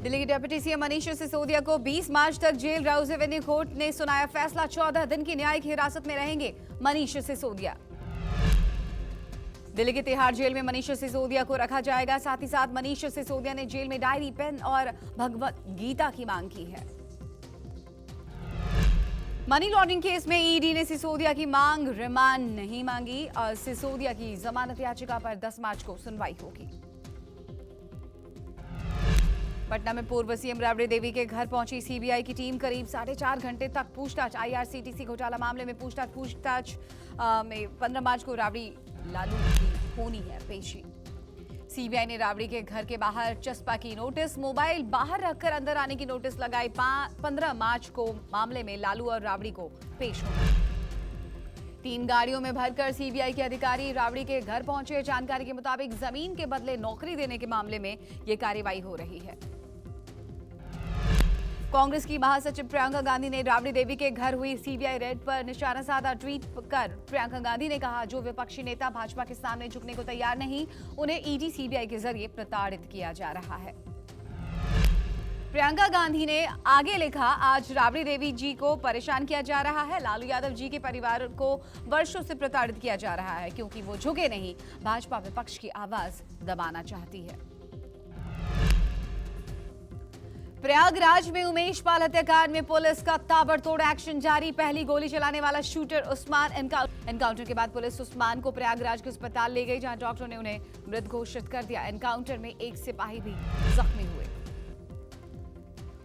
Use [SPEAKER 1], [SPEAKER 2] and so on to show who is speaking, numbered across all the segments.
[SPEAKER 1] दिल्ली के deputy CM Manish Sisodia को 20 मार्च तक जेल राउज एवेन्यू कोर्ट ने सुनाया फैसला। 14 दिन की न्यायिक हिरासत में रहेंगे मनीष सिसोदिया। दिल्ली के तिहाड़ जेल में मनीष सिसोदिया को रखा जाएगा। साथ ही साथ मनीष सिसोदिया ने जेल में डायरी, पेन और भगवत गीता की मांग की है। मनी लॉन्ड्रिंग केस में ईडी ने सिसोदिया की मांग रिमांड नहीं मांगी और सिसोदिया की जमानत याचिका पर 10 मार्च को सुनवाई होगी। पटना में पूर्व सीएम राबड़ी देवी के घर पहुंची सीबीआई की टीम। करीब 4.5 घंटे तक पूछताछ। आईआरसीटीसी घोटाला मामले में पूछताछ में 15 मार्च को राबड़ी लालू की होनी है पेशी। सीबीआई ने राबड़ी के घर के बाहर चस्पा की नोटिस। मोबाइल बाहर रखकर अंदर आने की नोटिस लगाई। 15 मार्च को मामले में लालू और राबड़ी को पेश होना। 3 गाड़ियों में भरकर सीबीआई के अधिकारी राबड़ी के घर पहुंचे। जानकारी के मुताबिक जमीन के बदले नौकरी देने के मामले में यह कार्रवाई हो रही है। कांग्रेस की महासचिव प्रियंका गांधी ने राबड़ी देवी के घर हुई सीबीआई रेड पर निशाना साधा। ट्वीट कर प्रियंका गांधी ने कहा, जो विपक्षी नेता भाजपा के सामने झुकने को तैयार नहीं, उन्हें ईडी सीबीआई के जरिए प्रताड़ित किया जा रहा है। प्रियंका गांधी ने आगे लिखा, आज राबड़ी देवी जी को परेशान किया जा रहा है। लालू यादव जी के परिवार को वर्षों से प्रताड़ित किया जा रहा है क्योंकि वो झुके नहीं। भाजपा विपक्ष की आवाज दबाना चाहती है। प्रयागराज में उमेश पाल हत्याकांड में पुलिस का ताबड़तोड़ एक्शन जारी। पहली गोली चलाने वाला शूटर उस्मान एनकाउंटर के बाद पुलिस उस्मान को प्रयागराज के अस्पताल ले गई, जहां डॉक्टरों ने उन्हें मृत घोषित कर दिया। एनकाउंटर में एक सिपाही भी जख्मी हुए।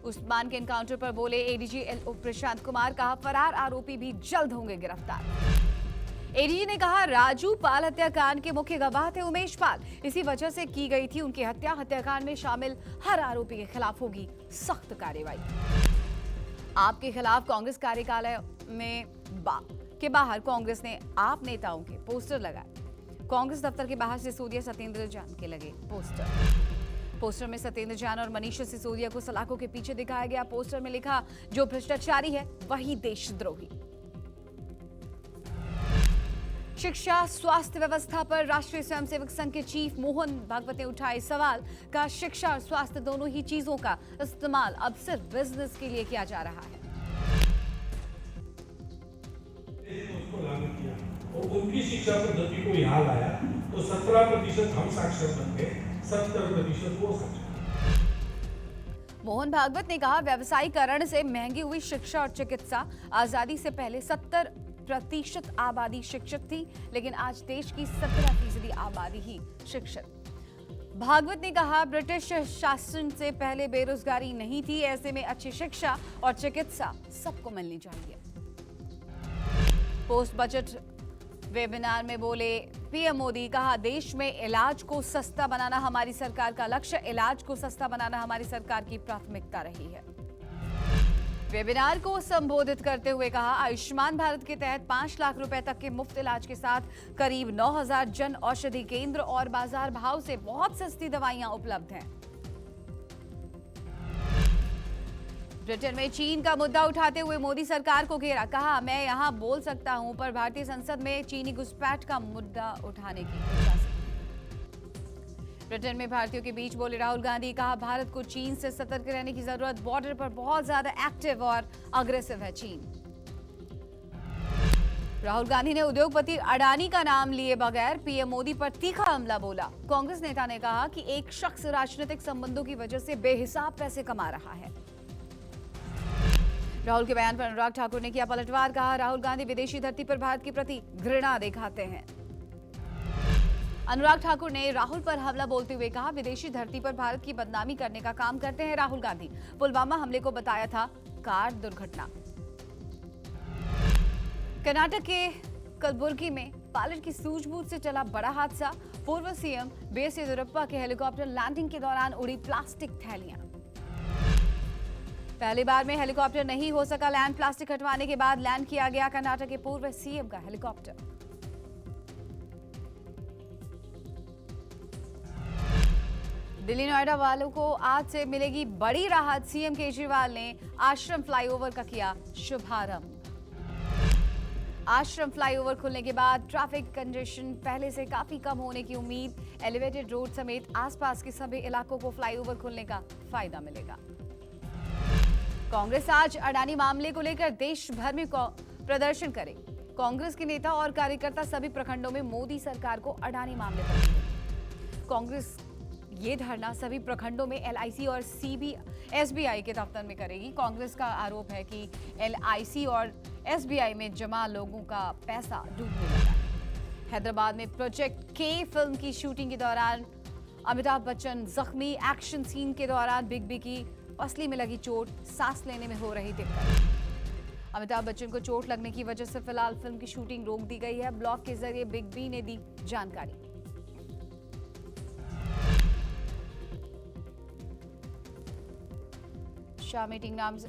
[SPEAKER 1] उस्मान के एनकाउंटर पर बोले एडीजी एलओ प्रशांत कुमार, कहा फरार आरोपी भी जल्द होंगे गिरफ्तार। एडीजी ने कहा, राजू पाल हत्याकांड के मुख्य गवाह थे उमेश पाल। इसी वजह से की गई थी उनकी हत्या। हत्याकांड में शामिल हर आरोपी के खिलाफ होगी सख्त कार्रवाई। आपके खिलाफ कांग्रेस कार्यालय में के बाहर कांग्रेस ने आप नेताओं के पोस्टर लगाए। कांग्रेस दफ्तर के बाहर सिसोदिया सत्येंद्र जैन के लगे पोस्टर में सत्येंद्र जैन और मनीष सिसोदिया को सलाखों के पीछे दिखाया गया। पोस्टर में लिखा, जो भ्रष्टाचारी है वही देशद्रोही। शिक्षा स्वास्थ्य व्यवस्था पर राष्ट्रीय स्वयंसेवक संघ के चीफ मोहन भागवत ने उठाए सवाल। का शिक्षा और स्वास्थ्य दोनों ही चीजों का इस्तेमाल अब सिर्फ बिजनेस के लिए किया जा रहा है।
[SPEAKER 2] उसको लागू किया और उनकी शिक्षा पद्धति को यहाँ लाया तो 17% हम साक्षर बन गए, 70% वो साक्षर।
[SPEAKER 1] मोहन भागवत ने कहा, व्यवसायीकरण से महंगी हुई शिक्षा और चिकित्सा। आजादी से पहले 70% आबादी शिक्षित थी, लेकिन आज देश की 17% आबादी ही शिक्षित। भागवत ने कहा, ब्रिटिश शासन से पहले बेरोजगारी नहीं थी। ऐसे में अच्छी शिक्षा और चिकित्सा सबको मिलनी चाहिए। पोस्ट बजट वेबिनार में बोले पीएम मोदी, कहा देश में इलाज को सस्ता बनाना हमारी सरकार का लक्ष्य। इलाज को सस्ता बनाना हमारी सरकार की प्राथमिकता रही है। वेबिनार को संबोधित करते हुए कहा, आयुष्मान भारत के तहत 5 लाख रुपए तक के मुफ्त इलाज के साथ करीब 9,000 जन औषधि केंद्र और बाजार भाव से बहुत सस्ती दवाइयां उपलब्ध हैं। ब्रिटेन में चीन का मुद्दा उठाते हुए मोदी सरकार को घेरा। कहा, मैं यहां बोल सकता हूं पर भारतीय संसद में चीनी घुसपैठ का मुद्दा उठाने की इजाजत। ब्रिटेन में भारतीयों के बीच बोले राहुल गांधी। कहा, भारत को चीन से सतर्क रहने की जरूरत। बॉर्डर पर बहुत ज्यादा एक्टिव और अग्रेसिव है चीन। राहुल गांधी ने उद्योगपति अडानी का नाम लिए बगैर पीएम मोदी पर तीखा हमला बोला। कांग्रेस नेता ने कहा कि एक शख्स राजनीतिक संबंधों की वजह से बेहिसाब पैसे कमा रहा है। राहुल के बयान पर अनुराग ठाकुर ने किया पलटवार। कहा, राहुल गांधी विदेशी धरती पर भारत के प्रति घृणा दिखाते हैं। अनुराग ठाकुर ने राहुल पर हमला बोलते हुए कहा, विदेशी धरती पर भारत की बदनामी करने का काम करते हैं राहुल गांधी। पुलवामा हमले को बताया था कार दुर्घटना। कर्नाटक के कलबुर्गी में पायलट की सूझबूझ से चला बड़ा हादसा। पूर्व सीएम बीएस येदियुरप्पा के हेलीकॉप्टर लैंडिंग के दौरान उड़ी प्लास्टिक थैलियां। पहली बार में हेलीकॉप्टर नहीं हो सका लैंड। प्लास्टिक हटवाने के बाद लैंड किया गया कर्नाटक के पूर्व सीएम का हेलीकॉप्टर। दिल्ली नोएडा वालों को आज से मिलेगी बड़ी राहत। सीएम केजरीवाल ने आश्रम फ्लाईओवर का किया शुभारंभ। आश्रम फ्लाईओवर खुलने के बाद ट्रैफिक कंजेशन पहले से काफी कम होने की उम्मीद। एलिवेटेड रोड समेत आसपास के सभी इलाकों को फ्लाईओवर खुलने का फायदा मिलेगा। कांग्रेस आज अडानी मामले को लेकर देश भर में प्रदर्शन करे। कांग्रेस के नेता और कार्यकर्ता सभी प्रखंडों में मोदी सरकार को अडानी मामले पर कांग्रेस ये धरना सभी प्रखंडों में एलआईसी और एसबीआई के दफ्तर में करेगी। कांग्रेस का आरोप है कि एलआईसी और एसबीआई में जमा लोगों का पैसा डूबने लगा है। हैदराबाद में प्रोजेक्ट के फिल्म की शूटिंग के दौरान अमिताभ बच्चन जख्मी। एक्शन सीन के दौरान बिग बी की पसली में लगी चोट, सांस लेने में हो रही दिक्कत। अमिताभ बच्चन को चोट लगने की वजह से फिलहाल फिल्म की शूटिंग रोक दी गई है। ब्लॉग के जरिए बिग बी ने दी जानकारी। शाह मीटिंग नाम से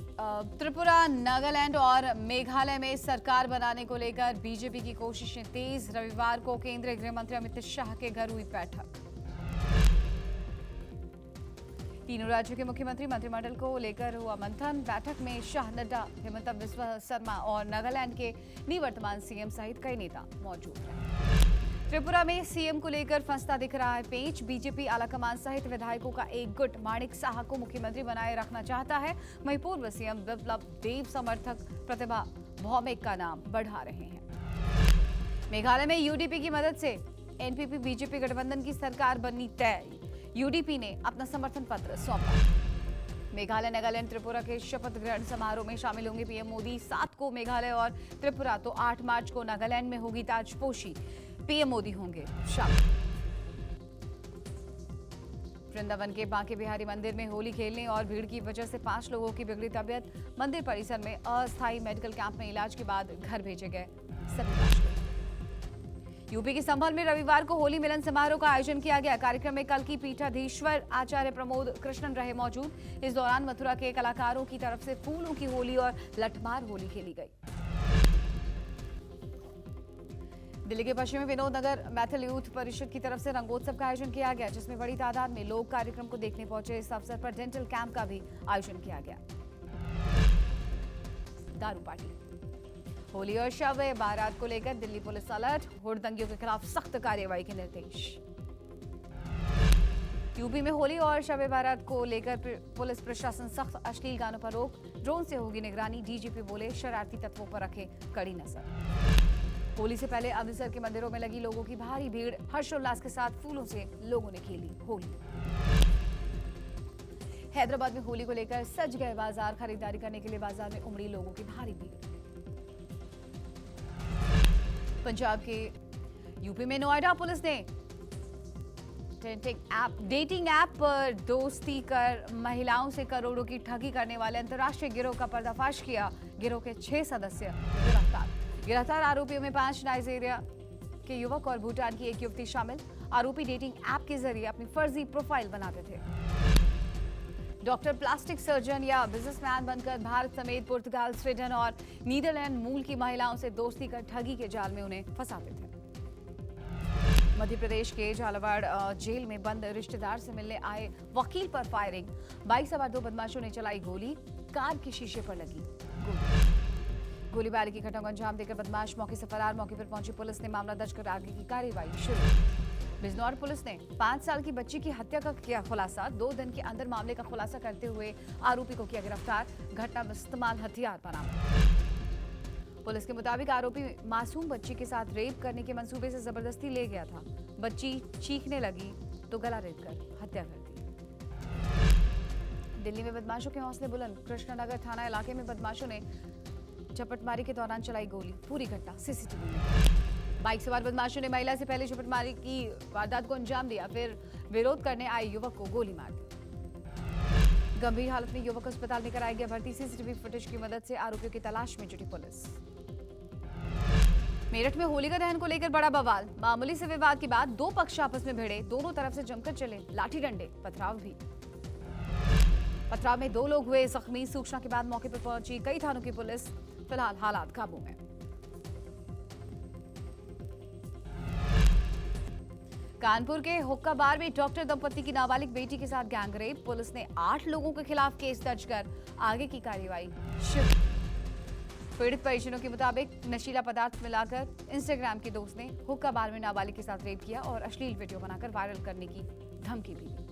[SPEAKER 1] त्रिपुरा, नागालैंड और मेघालय में सरकार बनाने को लेकर बीजेपी की कोशिशें तेज। रविवार को केंद्रीय गृह मंत्री अमित शाह के घर हुई बैठक। तीनों राज्यों के मुख्यमंत्री मंत्रिमंडल को लेकर हुआ मंथन। बैठक में शाह, नड्डा, हिमंत बिस्वा शर्मा और नागालैंड के निवर्तमान सीएम सहित कई नेता मौजूद हैं। त्रिपुरा में सीएम को लेकर फंसता दिख रहा है पेंच। बीजेपी आलाकमान सहित विधायकों का एक गुट माणिक साहा को मुख्यमंत्री बनाए रखना चाहता है। वहीं पूर्व सीएम बिप्लब देब समर्थक प्रतिभा भौमिक का नाम बढ़ा रहे हैं। मेघालय में यूडीपी की मदद से एनपीपी बीजेपी गठबंधन की सरकार बननी तय। यूडीपी ने अपना समर्थन पत्र सौंपा। मेघालय, नागालैंड, त्रिपुरा के शपथ ग्रहण समारोह में शामिल होंगे पीएम मोदी। 7 को मेघालय और त्रिपुरा तो 8 मार्च को नागालैंड में होगी ताजपोशी। पीएम मोदी होंगे शामिल। वृंदावन के बांके बिहारी मंदिर में होली खेलने और भीड़ की वजह से 5 लोगों की बिगड़ी तबियत। मंदिर परिसर में अस्थायी मेडिकल कैंप में इलाज के बाद घर भेजे गए सभी 5 लोग। यूपी के संभल में रविवार को होली मिलन समारोह का आयोजन किया गया। कार्यक्रम में कल की पीठाधीश्वर आचार्य प्रमोद कृष्णन रहे मौजूद। इस दौरान मथुरा के कलाकारों की तरफ से फूलों की होली और लठमार होली खेली गई। दिल्ली के पश्चिमी विनोद नगर मैथिल यूथ परिषद की तरफ से रंगोत्सव का आयोजन किया गया, जिसमें बड़ी तादाद में लोग कार्यक्रम को देखने पहुंचे। इस अवसर पर डेंटल कैंप का भी आयोजन किया गया। दारू पार्टी, होली और शब बारात को लेकर दिल्ली पुलिस अलर्ट। हुड़दंगियों के खिलाफ सख्त कार्रवाई के निर्देश। यूपी में होली और शब बारात को लेकर पुलिस प्रशासन सख्त। अश्लील गानों पर रोक, ड्रोन से होगी निगरानी। डीजीपी बोले शरारती तत्वों पर रखे कड़ी नजर। होली से पहले अमृतसर के मंदिरों में लगी लोगों की भारी भीड़। हर्षोल्लास के साथ फूलों से लोगों ने खेली होली। हैदराबाद में होली को लेकर सज गए बाजार। खरीदारी करने के लिए बाजार में उमड़ी लोगों की भारी भीड़। पंजाब के यूपी में नोएडा पुलिस ने डेटिंग ऐप पर दोस्ती कर महिलाओं से करोड़ों की ठगी करने वाले अंतर्राष्ट्रीय गिरोह का पर्दाफाश किया। गिरोह के 6 सदस्य गिरफ्तार आरोपियों में 5 नाइजीरिया के युवक और भूटान की एक युवती शामिल। आरोपी डेटिंग ऐप के जरिए अपनी फर्जी प्रोफाइल बनाते थे। डॉक्टर, प्लास्टिक सर्जन या बिजनेसमैन बनकर भारत समेत पुर्तगाल, स्वीडन और नीदरलैंड मूल की महिलाओं से दोस्ती कर ठगी के जाल में उन्हें फंसाते थे। मध्य प्रदेश के झालावाड़ जेल में बंद रिश्तेदार से मिलने आए वकील पर फायरिंग। बाइक सवार 2 बदमाशों ने चलाई गोली। कार के शीशे पर लगी गोलीबारी की घटना को अंजाम देकर बदमाश मौके से फरार। मौके पर पहुंची पुलिस ने मामला दर्ज कर आगे की कार्रवाई शुरू। बिजनौर पुलिस ने 5 साल की बच्ची की हत्या का किया खुलासा। 2 दिन के अंदर मामले का खुलासा करते हुए आरोपी को किया गिरफ्तार। घटना में इस्तेमाल हथियार बरामद। पुलिस के मुताबिक आरोपी मासूम बच्ची के साथ रेप करने के मंसूबे से जबरदस्ती ले गया था। बच्ची चीखने लगी तो गला रेत कर हत्या कर दी। दिल्ली में बदमाशों के हौसले बुलंद। कृष्णनगर थाना इलाके में बदमाशों ने झपटमारी के दौरान चलाई गोली। पूरी घटना सीसीटीवी में। बाइक सवार बदमाशों ने महिला से पहले झपटमारी की वारदात को अंजाम दिया, फिर विरोध करने आए युवक को गोली मार दी। गंभीर हालत में युवक अस्पताल में कराया गया भर्ती। सीसीटीवी फुटेज की मदद से आरोपियों की तलाश में जुटी पुलिस। मेरठ में होलिका दहन को लेकर बड़ा बवाल। मामूली से विवाद के बाद 2 पक्ष आपस में भिड़े। दोनों तरफ से जमकर चले लाठी डंडे, पथराव भी। पथराव में 2 लोग हुए जख्मी। सूचना के बाद मौके पर पहुंची कई थानों की पुलिस। फिलहाल हालात काबू में। कानपुर के हुक्का बार में डॉक्टर दंपति की नाबालिग बेटी के साथ गैंगरेप। पुलिस ने 8 लोगों के खिलाफ केस दर्ज कर आगे की कार्रवाई शुरू। पीड़ित परिजनों के मुताबिक नशीला पदार्थ मिलाकर इंस्टाग्राम के दोस्त ने हुक्का बार में नाबालिग के साथ रेप किया और अश्लील वीडियो बनाकर वायरल करने की धमकी दी।